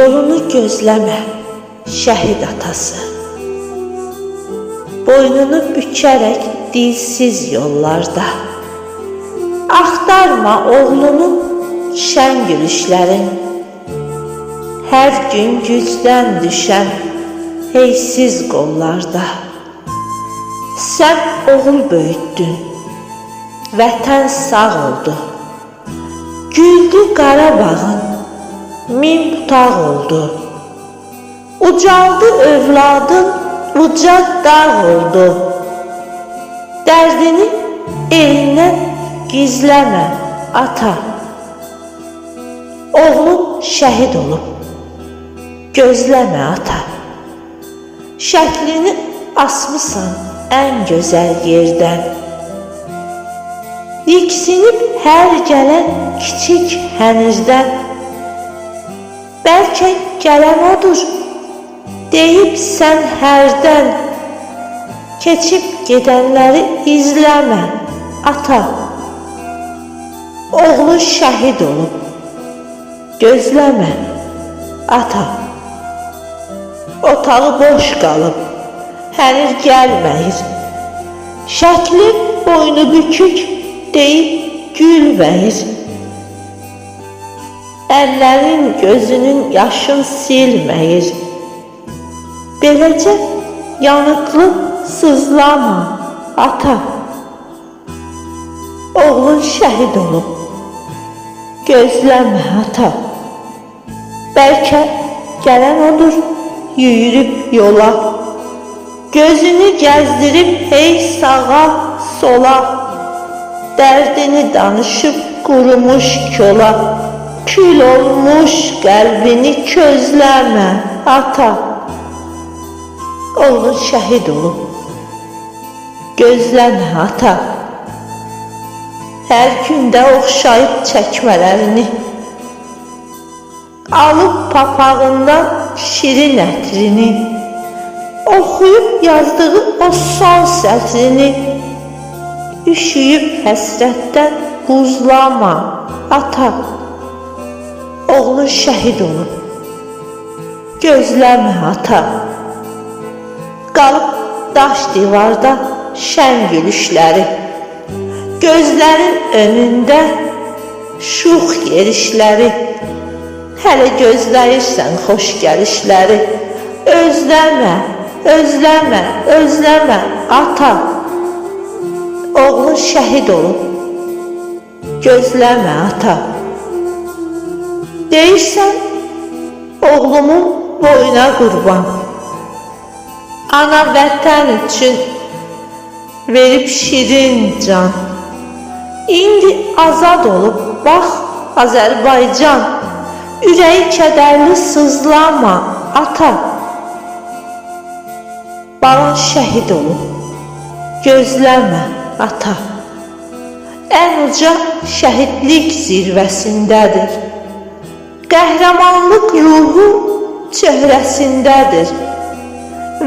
Yolunu gözləmə, şəhid atası. Boynunu bükərək dilsiz yollarda. Axtarma oğlunun şən gülüşlərin. Hər gün gücdən düşən heysiz qollarda. Sən oğul böyütdün, vətən sağ oldu. Güldü Qarabağın, min butaq oldu. Ucaldı övladın, uca dağ oldu. Dərdini elindən gizləmə, ata. Oğlun şəhid olub, gözləmə, ata. Şəklini asmısan ən gözəl yerdən. Diksinib hər gələn kiçik hənirdən. Bəlkə gələn odur, deyib sən hərdən. Keçib gedənləri izləmə, ata. Oğlu şəhid olub, gözləmə, ata. Otağı boş qalıb, hənir gəlməyir. Şəkli boynu bükük deyib gülməyir. Əllərin gözünün yaşın silməyir. Beləcə yanıqlı sızlama, ata. Oğlun şəhid olub, gözləmə, ata. Bəlkə gələn odur, yüyürüb yola. Gözünü gəzdirib hey sağa, sola. Dərdini danışıb qurumuş kola. Kül olmuş qəlbini közləmə, ata. Oğlun şəhid olub, gözləmə, ata. Hər gündə oxşayıb çəkmələrini, alıb papağından şirin ətrini, oxuyub yazdığı o son sətrini, üşüyüb həsrətdən buzlama, ata. Oğlun şəhid olub, gözləmə, ata. Qalıb daş divarda şən gülüşləri, gözlərin önündə şux yerişləri. Hələ gözləyirsən xoş gəlişləri. Özləmə, özləmə, özləmə, ata. Oğlun şəhid olub, gözləmə, ata. Deyirsən, oğlumun boyuna qurban. Ana vətən üçün verib şirin can. İndi azad olub, bax, Azərbaycan. Ürəyi kədərli sızlama, ata. Balan şəhid olub, gözləmə, ata. Ən uca şəhidlik zirvəsindədir. Qəhrəmanlıq ruhu çöhrəsindədir.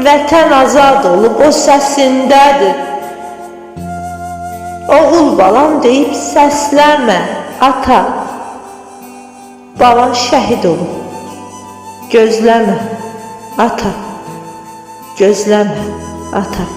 Vətən azad olub o səsindədir. Oğul balam deyib səsləmə, ata. Balan şəhid olub, gözləmə, ata. Gözləmə, ata.